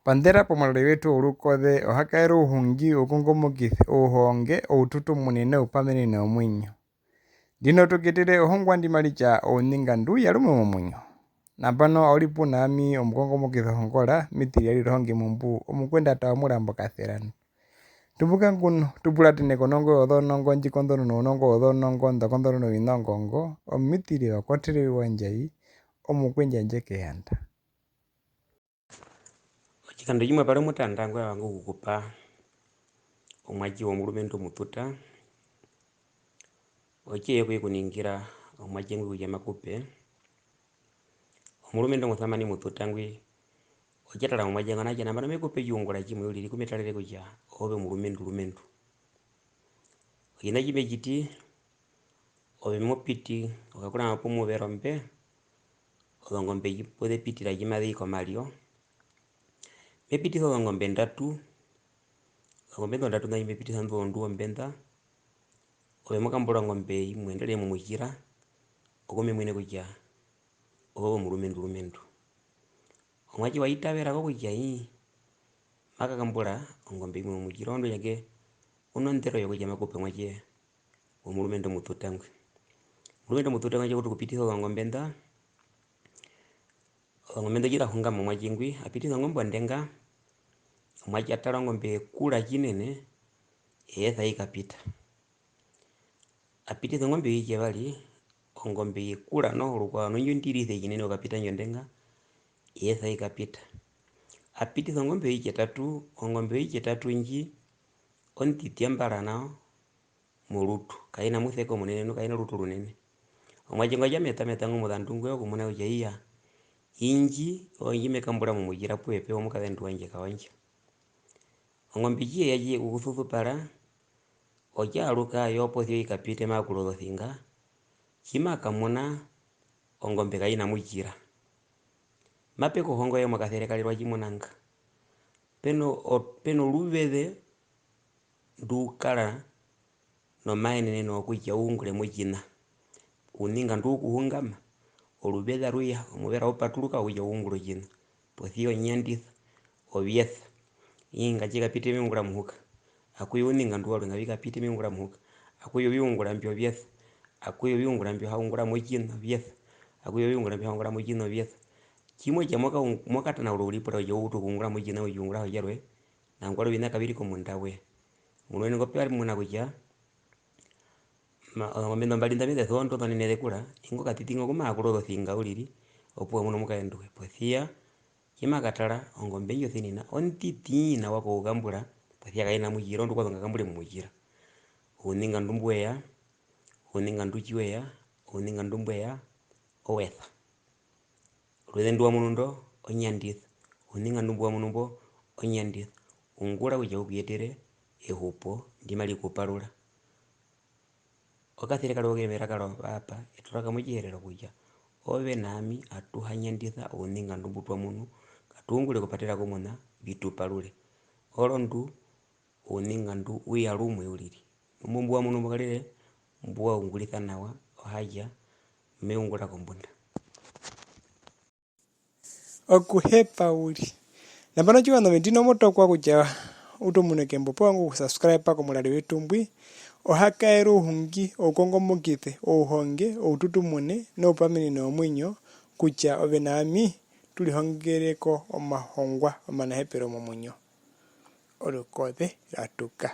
Pandera pomulari wetu olukothe ohakaira ohungi okongomokithi ohonge oututu munene upamenene omwinyo. Ndino tukitile ohongwa ndimalicha oningandu yalume momwinyo. Napano aulipu nami omukongomokithi hongola mitili yalilonge mumbu omukwenda tawa mulambo katherano. Tumbuka nguno tupulatine konongo odhonongo njikondono nonongo odhonongo ndokondono winongongo omitili wakotele wanjai omukwenja njeke yanda. Chikando chimwe pali mutandangwe wangu kukupa omwaji womulumendo mututa ochiye kuningira omwaji ngwi kuja makupe omulumendo muthamani mututa ngwi ochatala omwaji ngana jana bana mekupe yungula chimwe ulili kumetalele kuja obe lumendo oyina chibe chiti obe mopiti okakula mapumu berombe odongombe jipode pitira jimadhi komalio mepitiza ngombe ndatu ndatu na imepitiza ndu ombenda obe mukambula ngombe imwendele mumujira okome mwine kuja obo lumendo omwaji waitavera ko kuja maka kambula ngombe imwe mumujira ondo yake unontero yokuja makupe mwaje omulumendo mututangwe mulumendo mututangwe kuti kupitiza ngombe nda ngombe jira hunga mwaji ngwi apitiza ngombe ndenga omwaji atala ngombe kula chinene etha ikapita apitiza ngombe ije bali ngombe ikula no lukwa no nyundirize chinene okapita nyondenga etha ikapita apitiza ngombe ije tatu inji ontiti mbala nao mulutu kaina mutheko munene no kaina lutu lunene omwaji ngwaja meta ngomudandungwe okumuna uja iya inji onjime kambula mumujira pwepe omukalendu wanje kawanja ngombe jie yaje kuthuthu para oja aluka yopo thio ikapite makulo thinga kima kamuna ngombe kaina mujira mape ko hongo yo makatherekalirwa chimunanga peno lubethe ndukala no maenene no kuja ungule mujina uninga ndukuhungama olubetha ruya omubera opatuluka uja ungulo jina pothio nyanditha obyetha inga chika pite mingula muhuka akuyo uninga nduwa nga bika pite mingula muhuka akuyo biungula mbyo byetha akuyo biungula mbyo haungula mujina byetha akuyo biungula mbyo haungula mujina byetha kimwe cha mwaka tana ulipura uja utu kungula mujina ujungula hojarwe na ngwalo bina kabiri ko mundawe mulwene ngope ali muna kuja ngombe mbalinda bide thondo tonene kula ingo katitingo kuma akulo thinga ulili opo muno mukaendwe pothia kima katala ngombe yo thinina ontiti na wako ugambula pothia kaina mujira ndo kwa ngambule mujira uninga ndumbweya uninga nduchiweya uninga ndumbweya owetha lwene ndwa munundo onyanditha uninga ndumbwa munumbo onyanditha ungula uja ubyetere ehupo ndimali kupalula okathireka logemera kalo papa etulaka mujerero kuja obe nami atuhanyanditha uninga ndubutwa munu katungule kupatira kumuna bitupalule olondu uninga ndu uya lumwe ulili mumbwa munu mukalile mbwa ungulitha nawa ohaja meungula kombunda Okuhepa uli napano chiwano vendino moto kwa kuja utumunekembo pwangu subscribe pako mulali wetu mbwi ohakaira ohungi okongomokithi ohonge oututumune nopamenene omwinyo kucha obe nami tulihongereko omahongwa omanahepero momwinyo olukothe ratuka.